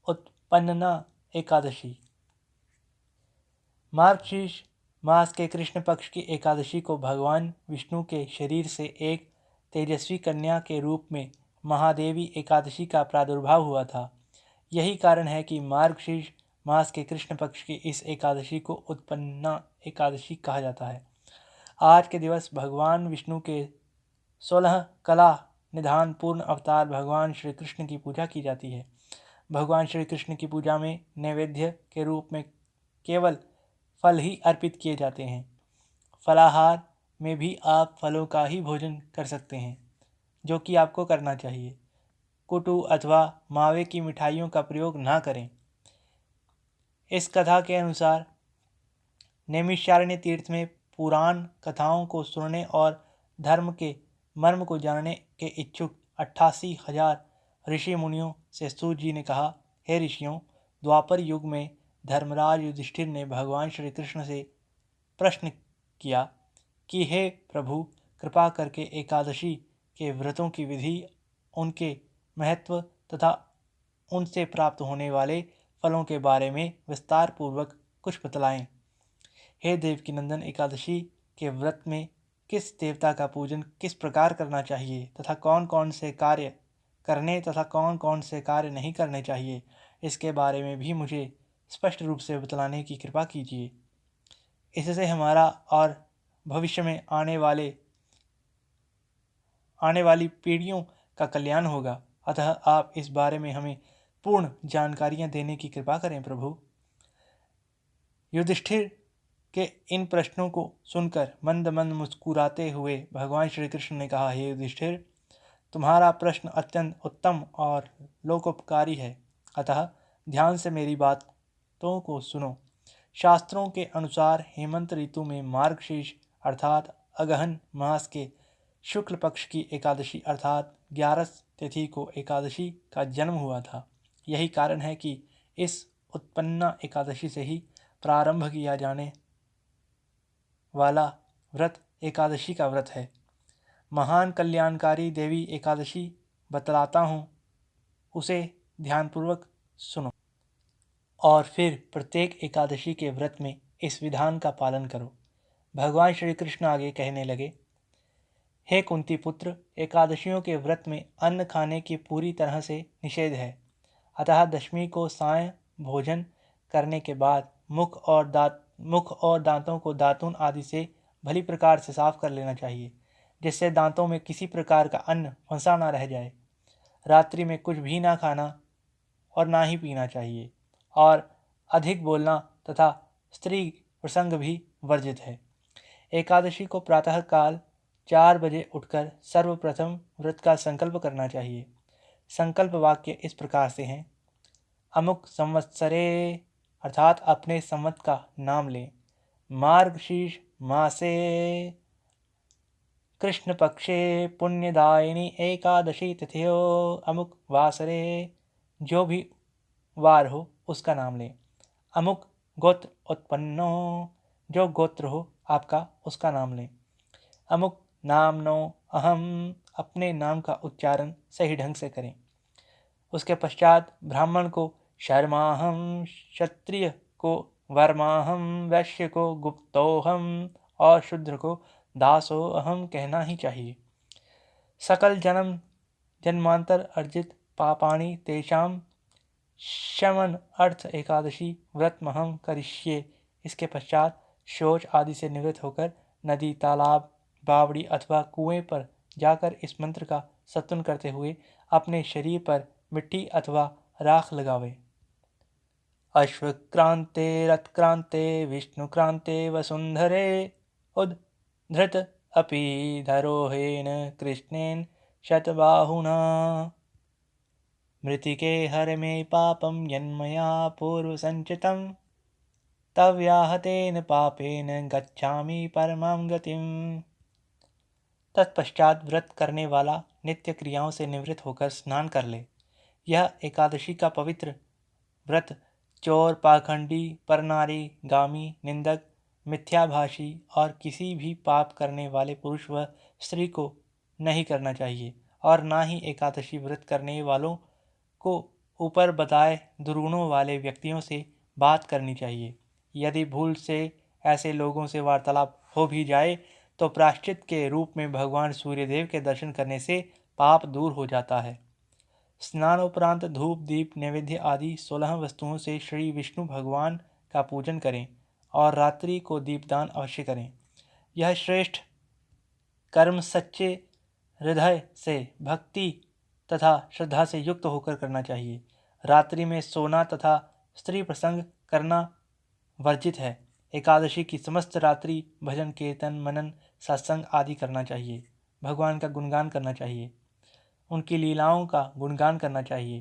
उत्पन्ना एकादशी। मार्गशीर्ष मास के कृष्ण पक्ष की एकादशी को भगवान विष्णु के शरीर से एक तेजस्वी कन्या के रूप में महादेवी एकादशी का प्रादुर्भाव हुआ था। यही कारण है कि मार्गशीर्ष मास के कृष्ण पक्ष की इस एकादशी को उत्पन्ना एकादशी कहा जाता है। आज के दिवस भगवान विष्णु के 16 कला निधान पूर्ण अवतार भगवान श्री कृष्ण की पूजा की जाती है। भगवान श्री कृष्ण की पूजा में नैवेद्य के रूप में केवल फल ही अर्पित किए जाते हैं। फलाहार में भी आप फलों का ही भोजन कर सकते हैं, जो कि आपको करना चाहिए। कुटू अथवा मावे की मिठाइयों का प्रयोग ना करें। इस कथा के अनुसार नैमिषारण्य तीर्थ में पुराण कथाओं को सुनने और धर्म के मर्म को जानने के इच्छुक 88,000 ऋषि मुनियों से सूत जी ने कहा, हे ऋषियों, द्वापर युग में धर्मराज युधिष्ठिर ने भगवान श्री कृष्ण से प्रश्न किया कि हे प्रभु, कृपा करके एकादशी के व्रतों की विधि, उनके महत्व तथा उनसे प्राप्त होने वाले फलों के बारे में विस्तार पूर्वक कुछ बतलाएं। हे देवकीनंदन, एकादशी के व्रत में किस देवता का पूजन किस प्रकार करना चाहिए तथा कौन कौन से कार्य करने तथा कौन कौन से कार्य नहीं करने चाहिए, इसके बारे में भी मुझे स्पष्ट रूप से बतलाने की कृपा कीजिए। इससे हमारा और भविष्य में आने वाली पीढ़ियों का कल्याण होगा। अतः आप इस बारे में हमें पूर्ण जानकारियाँ देने की कृपा करें प्रभु। युधिष्ठिर के इन प्रश्नों को सुनकर मंद मंद मुस्कुराते हुए भगवान श्री कृष्ण ने कहा, हे युधिष्ठिर, तुम्हारा प्रश्न अत्यंत उत्तम और लोकोपकारी है। अतः ध्यान से मेरी बातों को सुनो। शास्त्रों के अनुसार हेमंत ऋतु में मार्गशीर्ष अर्थात अगहन मास के शुक्ल पक्ष की एकादशी अर्थात 11 तिथि को एकादशी का जन्म हुआ था। यही कारण है कि इस उत्पन्ना एकादशी से ही प्रारंभ किया जाने वाला व्रत एकादशी का व्रत है। महान कल्याणकारी देवी एकादशी बतलाता हूँ, उसे ध्यानपूर्वक सुनो और फिर प्रत्येक एकादशी के व्रत में इस विधान का पालन करो। भगवान श्री कृष्ण आगे कहने लगे, हे कुंती पुत्र, एकादशियों के व्रत में अन्न खाने की पूरी तरह से निषेध है। अतः दशमी को सायं भोजन करने के बाद मुख और दांतों को दातून आदि से भली प्रकार से साफ कर लेना चाहिए, जिससे दांतों में किसी प्रकार का अन्न फंसा ना रह जाए। रात्रि में कुछ भी ना खाना और ना ही पीना चाहिए और अधिक बोलना तथा स्त्री प्रसंग भी वर्जित है। एकादशी को प्रातः काल 4 बजे उठकर सर्वप्रथम व्रत का संकल्प करना चाहिए। संकल्प वाक्य इस प्रकार से हैं, अमुक संवत्सरे अर्थात अपने संवत का नाम लें, मार्गशीर्ष मासे कृष्ण पक्षे पुण्यदायिनी एकादशी तिथियो अमुक वासरे, जो भी वार हो उसका नाम लें। अमुक गोत्र उत्पन्नो, जो गोत्र हो आपका उसका नाम लें। अमुक नामनो अहम, अपने नाम का उच्चारण सही ढंग से करें। उसके पश्चात ब्राह्मण को शर्माहम, क्षत्रिय को वर्माहम, वैश्य को गुप्तोहम और शूद्र को दासो अहम कहना ही चाहिए। सकल जन्म जन्मांतर अर्जित पापानि तेषाम शमन अर्थ एकादशी व्रत महम करिष्ये। इसके पश्चात शौच आदि से निवृत्त होकर नदी, तालाब, बावड़ी अथवा कुएं पर जाकर इस मंत्र का सत्वन करते हुए अपने शरीर पर मिट्टी अथवा राख लगावे। अश्वक्रांते रथक्रांते विष्णुक्रांते वसुंधरे उद्धृत अपि धरोहेन कृष्णेन शतबाहुना, मृतिके हर मे पापम यन्मया पूर्व संचितम, तव्याहतेन पापेन गच्छामि परमां गतिम। तत्पश्चात व्रत करने वाला नित्य क्रियाओं से निवृत्त होकर स्नान कर ले। यह एकादशी का पवित्र व्रत चोर, पाखंडी, परनारी, गामी, निंदक, मिथ्याभाषी और किसी भी पाप करने वाले पुरुष व स्त्री को नहीं करना चाहिए और ना ही एकादशी व्रत करने वालों को ऊपर बताए दुर्गुणों वाले व्यक्तियों से बात करनी चाहिए। यदि भूल से ऐसे लोगों से वार्तालाप हो भी जाए तो प्रायश्चित के रूप में भगवान सूर्यदेव के दर्शन करने से पाप दूर हो जाता है। स्नानोपरांत धूप दीप नैवेद्य आदि 16 वस्तुओं से श्री विष्णु भगवान का पूजन करें और रात्रि को दीपदान अवश्य करें। यह श्रेष्ठ कर्म सच्चे हृदय से भक्ति तथा श्रद्धा से युक्त होकर करना चाहिए। रात्रि में सोना तथा स्त्री प्रसंग करना वर्जित है। एकादशी की समस्त रात्रि भजन कीर्तन मनन सत्संग आदि करना चाहिए। भगवान का गुणगान करना चाहिए, उनकी लीलाओं का गुणगान करना चाहिए।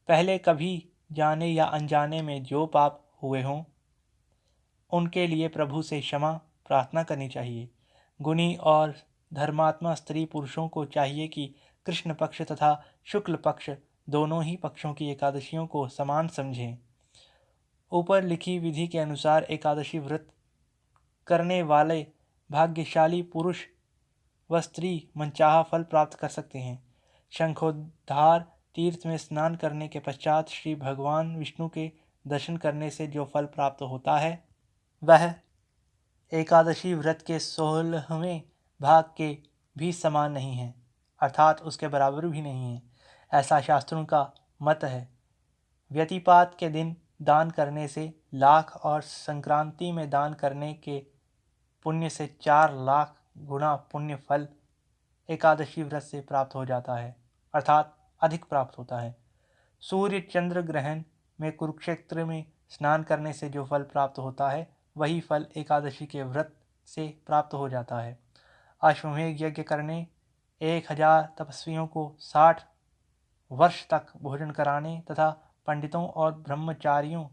पहले कभी जाने या अनजाने में जो पाप हुए हों उनके लिए प्रभु से क्षमा प्रार्थना करनी चाहिए। गुणी और धर्मात्मा स्त्री पुरुषों को चाहिए कि कृष्ण पक्ष तथा शुक्ल पक्ष दोनों ही पक्षों की एकादशियों को समान समझें। ऊपर लिखी विधि के अनुसार एकादशी व्रत करने वाले भाग्यशाली पुरुष व स्त्री मनचाहा फल प्राप्त कर सकते हैं। शंखोद्धार तीर्थ में स्नान करने के पश्चात श्री भगवान विष्णु के दर्शन करने से जो फल प्राप्त होता है वह एकादशी व्रत के 16वें भाग के भी समान नहीं है, अर्थात उसके बराबर भी नहीं है, ऐसा शास्त्रों का मत है। व्यतिपात के दिन दान करने से लाख और संक्रांति में दान करने के पुण्य से 4 लाख गुना पुण्य फल एकादशी व्रत से प्राप्त हो जाता है, अर्थात अधिक प्राप्त होता है। सूर्य चंद्र ग्रहण में कुरुक्षेत्र में स्नान करने से जो फल प्राप्त होता है वही फल एकादशी के व्रत से प्राप्त हो जाता है। अश्वमेध यज्ञ करने 1000 तपस्वियों को 60 वर्ष तक भोजन कराने तथा पंडितों और ब्रह्मचारियों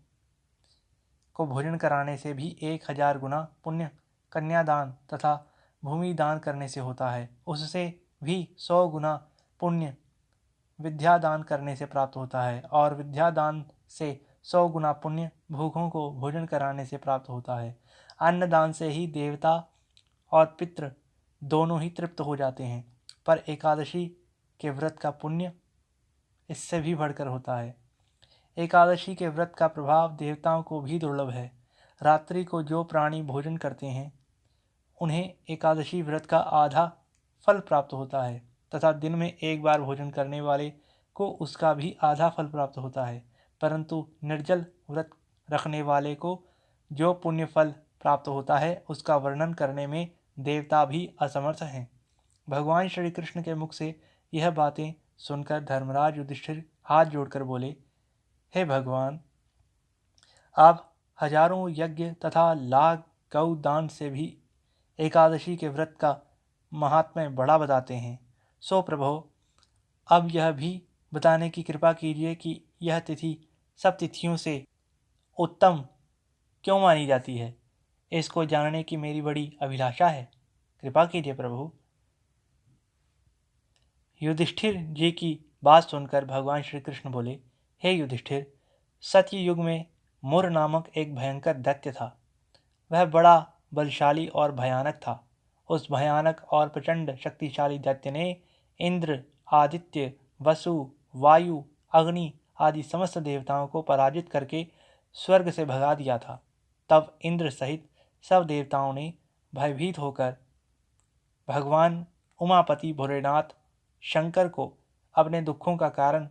को भोजन कराने से भी 1000 गुना पुण्य कन्यादान तथा भूमि दान करने से होता है। उससे भी 100 गुना पुण्य विद्यादान करने से प्राप्त होता है और विद्यादान से 100 गुना पुण्य भूखों को भोजन कराने से प्राप्त होता है। अन्नदान से ही देवता और पितृ दोनों ही तृप्त हो जाते हैं, पर एकादशी के व्रत का पुण्य इससे भी बढ़कर होता है। एकादशी के व्रत का प्रभाव देवताओं को भी दुर्लभ है। रात्रि को जो प्राणी भोजन करते हैं उन्हें एकादशी व्रत का आधा फल प्राप्त होता है तथा दिन में एक बार भोजन करने वाले को उसका भी आधा फल प्राप्त होता है, परंतु निर्जल व्रत रखने वाले को जो पुण्य फल प्राप्त होता है उसका वर्णन करने में देवता भी असमर्थ हैं। भगवान श्री कृष्ण के मुख से यह बातें सुनकर धर्मराज युधिष्ठिर हाथ जोड़कर बोले, हे भगवान, आप हजारों यज्ञ तथा लाख गौ दान से भी एकादशी के व्रत का महात्म्य बड़ा बताते हैं। सो प्रभो, अब यह भी बताने की कृपा कीजिए कि यह तिथि सब तिथियों से उत्तम क्यों मानी जाती है। इसको जानने की मेरी बड़ी अभिलाषा है, कृपा कीजिए प्रभु। युधिष्ठिर जी की बात सुनकर भगवान श्री कृष्ण बोले, हे युधिष्ठिर, सत्य युग में मुर नामक एक भयंकर दैत्य था। वह बड़ा बलशाली और भयानक था। उस भयानक और प्रचंड शक्तिशाली दैत्य ने इंद्र, आदित्य, वसु, वायु, अग्नि आदि समस्त देवताओं को पराजित करके स्वर्ग से भगा दिया था। तब इंद्र सहित सब देवताओं ने भयभीत होकर भगवान उमापति भोलेनाथ शंकर को अपने दुखों का कारण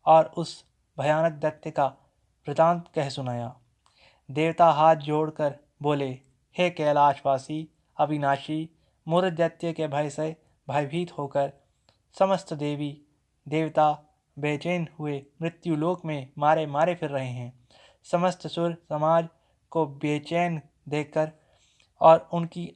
और उस भयानक दैत्य का वृतांत कह सुनाया। देवता हाथ जोड़कर बोले, हे कैलाशवासी अविनाशी, मुर दैत्य के भय से भयभीत होकर समस्त देवी देवता बेचैन हुए मृत्युलोक में मारे मारे फिर रहे हैं। समस्त सुर समाज को बेचैन देखकर और उनकी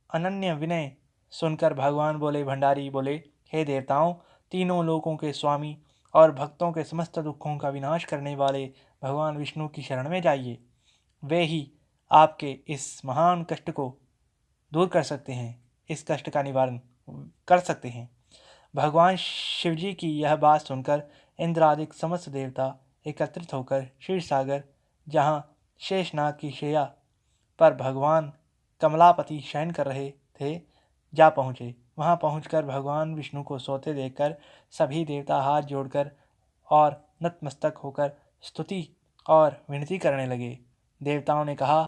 अनन्य विनय सुनकर भगवान बोले, भंडारी बोले, हे देवताओं, तीनों लोकों के स्वामी और भक्तों के समस्त दुखों का विनाश करने वाले भगवान विष्णु की शरण में जाइए। वे ही आपके इस महान कष्ट को दूर कर सकते हैं, इस कष्ट का निवारण कर सकते हैं। भगवान शिवजी की यह बात सुनकर इंद्रादिक समस्त देवता एकत्रित होकर क्षीर सागर, जहाँ शेषनाग की शैया पर भगवान कमलापति शयन कर रहे थे, जा पहुँचे। वहाँ पहुंचकर भगवान विष्णु को सोते देखकर सभी देवता हाथ जोड़कर और नतमस्तक होकर स्तुति और विनती करने लगे। देवताओं ने कहा,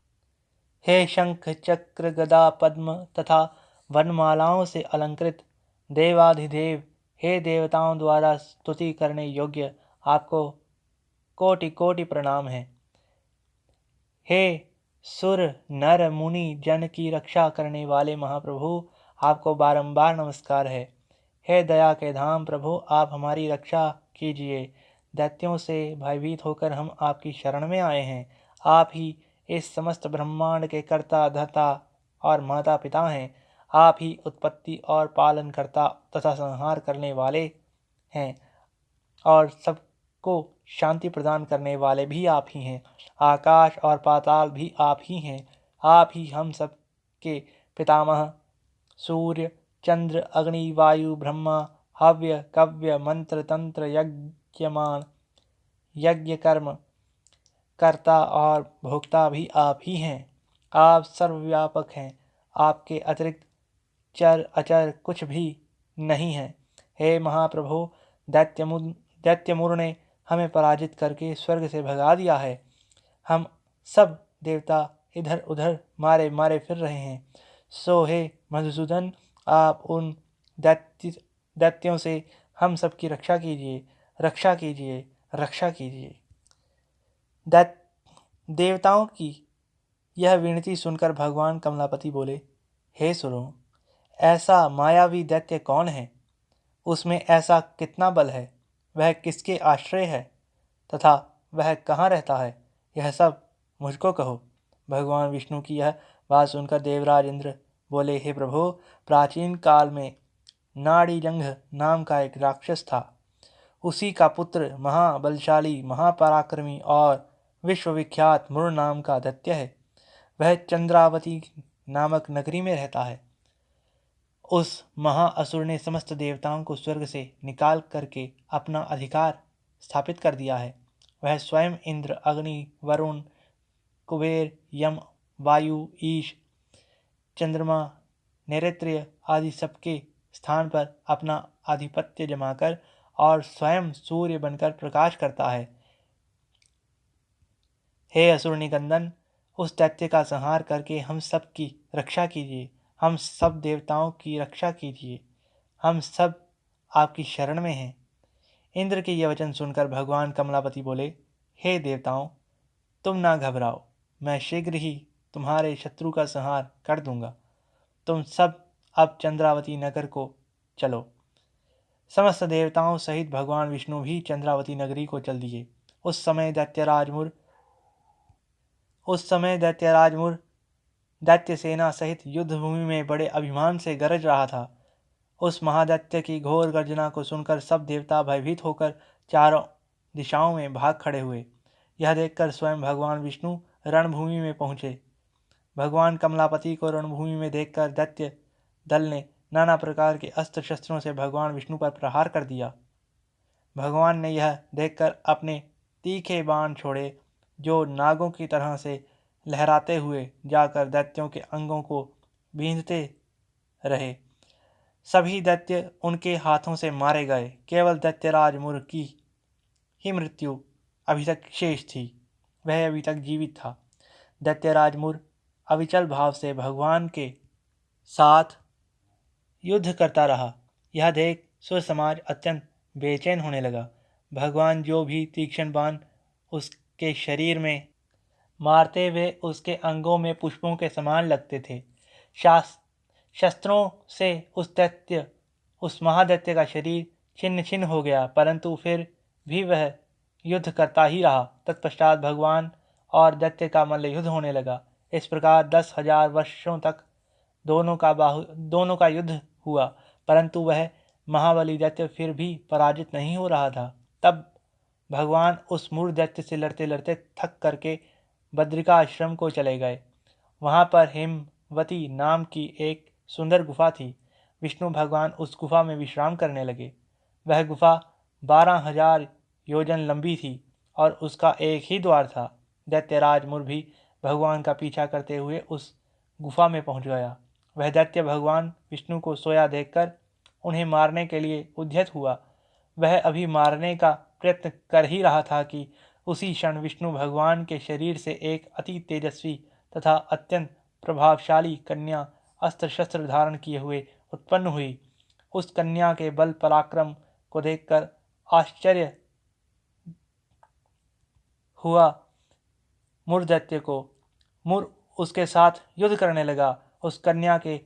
हे शंख चक्र गदा पद्म तथा वनमालाओं से अलंकृत देवाधिदेव, हे देवताओं द्वारा स्तुति करने योग्य आपको कोटि कोटि प्रणाम है। हे सुर नर मुनि जन की रक्षा करने वाले महाप्रभु, आपको बारंबार नमस्कार है। हे दया के धाम प्रभु, आप हमारी रक्षा कीजिए। दैत्यों से भयभीत होकर हम आपकी शरण में आए हैं। आप ही इस समस्त ब्रह्मांड के कर्ता धर्ता और माता पिता हैं। आप ही उत्पत्ति और पालन करता तथा संहार करने वाले हैं और सबको शांति प्रदान करने वाले भी आप ही हैं। आकाश और पाताल भी आप ही हैं। आप ही हम सब के पितामह, सूर्य चंद्र अग्नि वायु ब्रह्मा, हव्य कव्य मंत्र तंत्र यज्ञमान यज्ञ कर्म कर्ता और भोक्ता भी आप ही हैं। आप सर्वव्यापक हैं। आपके अतिरिक्त चर अचर कुछ भी नहीं है। हे महाप्रभु, दैत्यमुर ने हमें पराजित करके स्वर्ग से भगा दिया है। हम सब देवता इधर उधर मारे मारे फिर रहे हैं। सो हे मधुसूदन, आप उन दैत्यों से हम सबकी रक्षा कीजिए, रक्षा कीजिए, रक्षा कीजिए। देवताओं की यह विनती सुनकर भगवान कमलापति बोले, हे सुरो, ऐसा मायावी दैत्य कौन है? उसमें ऐसा कितना बल है? वह किसके आश्रय है तथा वह कहाँ रहता है? यह सब मुझको कहो। भगवान विष्णु की यह बात सुनकर देवराज इंद्र बोले, हे प्रभु, प्राचीन काल में नाड़ीजंघ नाम का एक राक्षस था। उसी का पुत्र महाबलशाली महापराक्रमी और विश्वविख्यात मुर नाम का दैत्य है। वह चंद्रावती नामक नगरी में रहता है। उस महाअसुर ने समस्त देवताओं को स्वर्ग से निकाल करके अपना अधिकार स्थापित कर दिया है। वह स्वयं इंद्र, अग्नि, वरुण, कुबेर, यम, वायु, ईश, चंद्रमा, नैऋत्य आदि सबके स्थान पर अपना आधिपत्य जमाकर और स्वयं सूर्य बनकर प्रकाश करता है। हे असुर निकंदन, उस दैत्य का संहार करके हम सब की रक्षा कीजिए। हम सब देवताओं की रक्षा कीजिए। हम सब आपकी शरण में हैं। इंद्र के ये वचन सुनकर भगवान कमलापति बोले, हे देवताओं, तुम ना घबराओ, मैं शीघ्र ही तुम्हारे शत्रु का संहार कर दूंगा। तुम सब अब चंद्रावती नगर को चलो। समस्त देवताओं सहित भगवान विष्णु भी चंद्रावती नगरी को चल दिए। उस समय दैत्यराजमुर दैत्य सेना सहित युद्ध भूमि में बड़े अभिमान से गरज रहा था। उस महादैत्य की घोर गर्जना को सुनकर सब देवता भयभीत होकर चारों दिशाओं में भाग खड़े हुए। यह देखकर स्वयं भगवान विष्णु रणभूमि में पहुँचे। भगवान कमलापति को रणभूमि में देखकर दैत्य दल ने नाना प्रकार के अस्त्र शस्त्रों से भगवान विष्णु पर प्रहार कर दिया। भगवान ने यह देखकर अपने तीखे बाण छोड़े, जो नागों की तरह से लहराते हुए जाकर दैत्यों के अंगों को बींधते रहे। सभी दैत्य उनके हाथों से मारे गए। केवल दैत्यराज मुर की ही मृत्यु अभी तक शेष थी। वह अभी तक जीवित था। दैत्यराज मुर अविचल भाव से भगवान के साथ युद्ध करता रहा। यह देख सुर समाज अत्यंत बेचैन होने लगा। भगवान जो भी तीक्ष्ण बाण उसके शरीर में मारते हुए उसके अंगों में पुष्पों के समान लगते थे। शस्त्रों से उस महादैत्य का शरीर छिन्न छिन्न हो गया, परंतु फिर भी वह युद्ध करता ही रहा। तत्पश्चात भगवान और दैत्य का मल्ल युद्ध होने लगा। इस प्रकार 10,000 वर्षों तक दोनों का युद्ध हुआ, परंतु वह महाबली दैत्य फिर भी पराजित नहीं हो रहा था। तब भगवान उस मूढ़ दैत्य से लड़ते लड़ते थक करके बद्रिका आश्रम को चले गए। वहाँ पर हिमवती नाम की एक सुंदर गुफा थी। विष्णु भगवान उस गुफा में विश्राम करने लगे। वह गुफा 12,000 योजन लंबी थी और उसका एक ही द्वार था। दैत्यराज मुर भी भगवान का पीछा करते हुए उस गुफा में पहुंच गया। वह दैत्य भगवान विष्णु को सोया देखकर उन्हें मारने के लिए उद्यत हुआ। वह अभी मारने का प्रयत्न कर ही रहा था कि उसी क्षण विष्णु भगवान के शरीर से एक अति तेजस्वी तथा अत्यंत प्रभावशाली कन्या अस्त्र शस्त्र धारण किए हुए उत्पन्न हुई। उस कन्या के बल पराक्रम को देखकर आश्चर्य हुआ मुर दैत्य को। मुर उसके साथ युद्ध करने लगा। उस कन्या के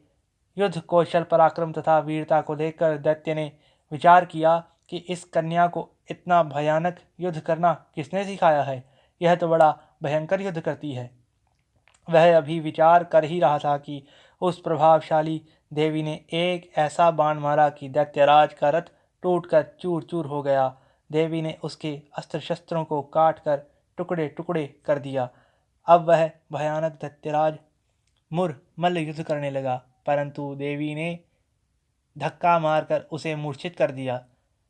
युद्ध कौशल पराक्रम तथा वीरता को देखकर दैत्य ने विचार किया कि इस कन्या को इतना भयानक युद्ध करना किसने सिखाया है। यह तो बड़ा भयंकर युद्ध करती है। वह अभी विचार कर ही रहा था कि उस प्रभावशाली देवी ने एक ऐसा बाण मारा कि दैत्यराज का रथ टूटकर चूर चूर हो गया। देवी ने उसके अस्त्र शस्त्रों को काट कर टुकड़े टुकड़े कर दिया। अब वह भयानक दैत्यराज मुर मल्ल युद्ध करने लगा, परंतु देवी ने धक्का मारकर उसे मूर्छित कर दिया।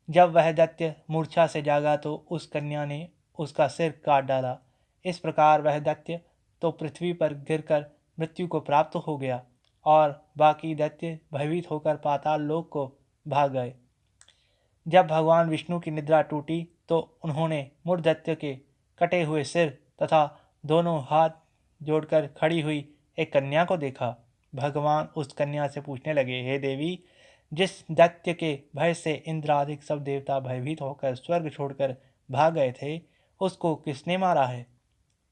जब वह दैत्य मूर्छा से जागा तो उस कन्या ने उसका सिर काट डाला। इस प्रकार वह दैत्य तो पृथ्वी पर गिरकर मृत्यु को प्राप्त हो गया और बाकी दैत्य भयभीत होकर पाताल लोक को भाग गए। जब भगवान विष्णु की निद्रा टूटी तो उन्होंने मुर दैत्य के कटे हुए सिर तथा दोनों हाथ जोड़कर खड़ी हुई एक कन्या को देखा। भगवान उस कन्या से पूछने लगे, हे देवी, जिस दैत्य के भय से इंद्र आदि सब देवता भयभीत होकर स्वर्ग छोड़कर भाग गए थे, उसको किसने मारा है?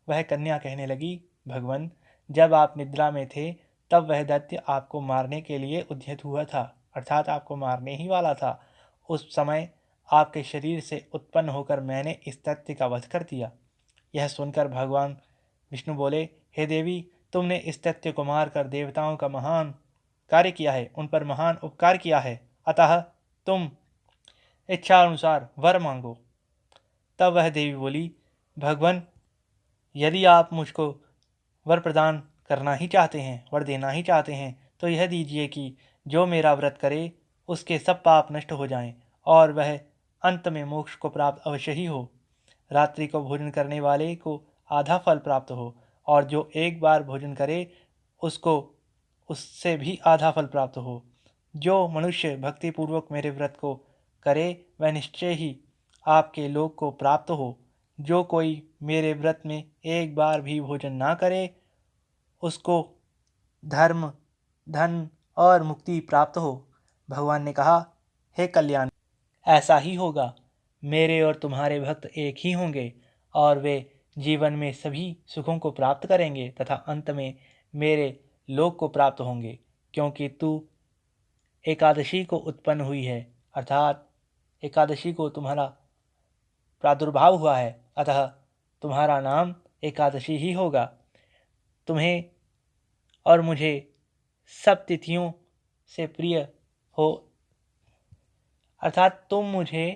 वह कन्या कहने लगी, भगवान, जब आप निद्रा में थे तब वह दैत्य आपको मारने के लिए उद्यत हुआ था, अर्थात आपको मारने ही वाला था। उस समय आपके शरीर से उत्पन्न होकर मैंने इस दैत्य का वध कर दिया। यह सुनकर भगवान विष्णु बोले, हे देवी, तुमने इस दैत्य को मारकर देवताओं का महान कार्य किया है, उन पर महान उपकार किया है, अतः तुम इच्छा अनुसार वर मांगो। तब वह देवी बोली, भगवान, यदि आप मुझको वर प्रदान करना ही चाहते हैं, वर देना ही चाहते हैं, तो यह दीजिए कि जो मेरा व्रत करे उसके सब पाप नष्ट हो जाएं और वह अंत में मोक्ष को प्राप्त अवश्य ही हो। रात्रि को भोजन करने वाले को आधा फल प्राप्त हो और जो एक बार भोजन करे उसको उससे भी आधा फल प्राप्त हो। जो मनुष्य भक्तिपूर्वक मेरे व्रत को करे वह निश्चय ही आपके लोक को प्राप्त हो। जो कोई मेरे व्रत में एक बार भी भोजन ना करे उसको धर्म, धन और मुक्ति प्राप्त हो। भगवान ने कहा, हे कल्याण, ऐसा ही होगा। मेरे और तुम्हारे भक्त एक ही होंगे और वे जीवन में सभी सुखों को प्राप्त करेंगे तथा अंत में मेरे लोक को प्राप्त होंगे, क्योंकि तू एकादशी को उत्पन्न हुई है, अर्थात एकादशी को तुम्हारा प्रादुर्भाव हुआ है, अतः तुम्हारा नाम एकादशी ही होगा। तुम्हें और मुझे सब तिथियों से प्रिय हो, अर्थात तुम मुझे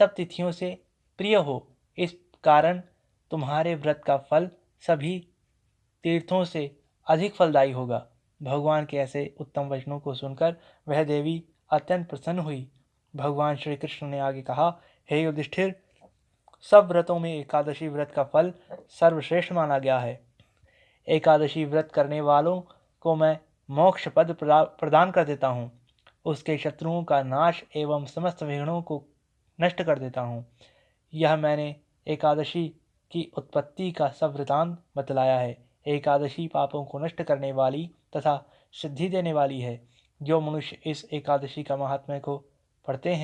सब तिथियों से प्रिय हो, इस कारण तुम्हारे व्रत का फल सभी तीर्थों से अधिक फलदायी होगा। भगवान के ऐसे उत्तम वचनों को सुनकर वह देवी अत्यंत प्रसन्न हुई। भगवान श्री कृष्ण ने आगे कहा, हे युधिष्ठिर, सब व्रतों में एकादशी व्रत का फल सर्वश्रेष्ठ माना गया है। एकादशी व्रत करने वालों को मैं मोक्ष पद प्रदान कर देता हूँ, उसके शत्रुओं का नाश एवं समस्त विघ्नों को नष्ट कर देता हूँ। यह मैंने एकादशी की उत्पत्ति का सब वृतांत बतलाया है। एकादशी पापों को नष्ट करने वाली तथा सिद्धि देने वाली है। जो मनुष्य इस एकादशी का महात्म्य को पढ़ते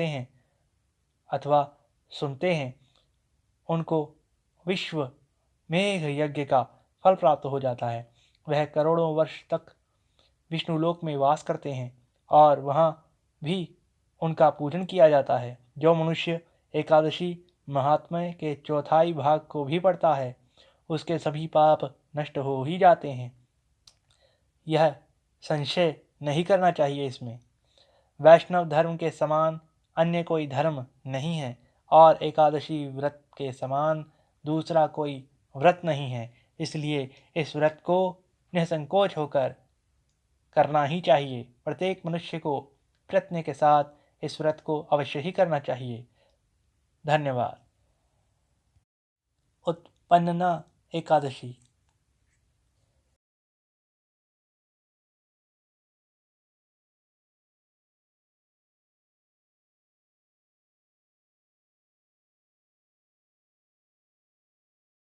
हैं अथवा सुनते हैं, उनको विश्व मेघ यज्ञ का फल प्राप्त हो जाता है। वह करोड़ों वर्ष तक विष्णुलोक में वास करते हैं और वहाँ भी उनका पूजन किया जाता है। जो मनुष्य एकादशी महात्म्य के चौथाई भाग को भी पढ़ता है, उसके सभी पाप नष्ट हो ही जाते हैं। यह संशय नहीं करना चाहिए। इसमें वैष्णव धर्म के समान अन्य कोई धर्म नहीं है और एकादशी व्रत के समान दूसरा कोई व्रत नहीं है। इसलिए इस व्रत को निसंकोच होकर करना ही चाहिए। प्रत्येक मनुष्य को प्रयत्न के साथ इस व्रत को अवश्य ही करना चाहिए। धन्यवाद। उत्पन्ना एकादशी।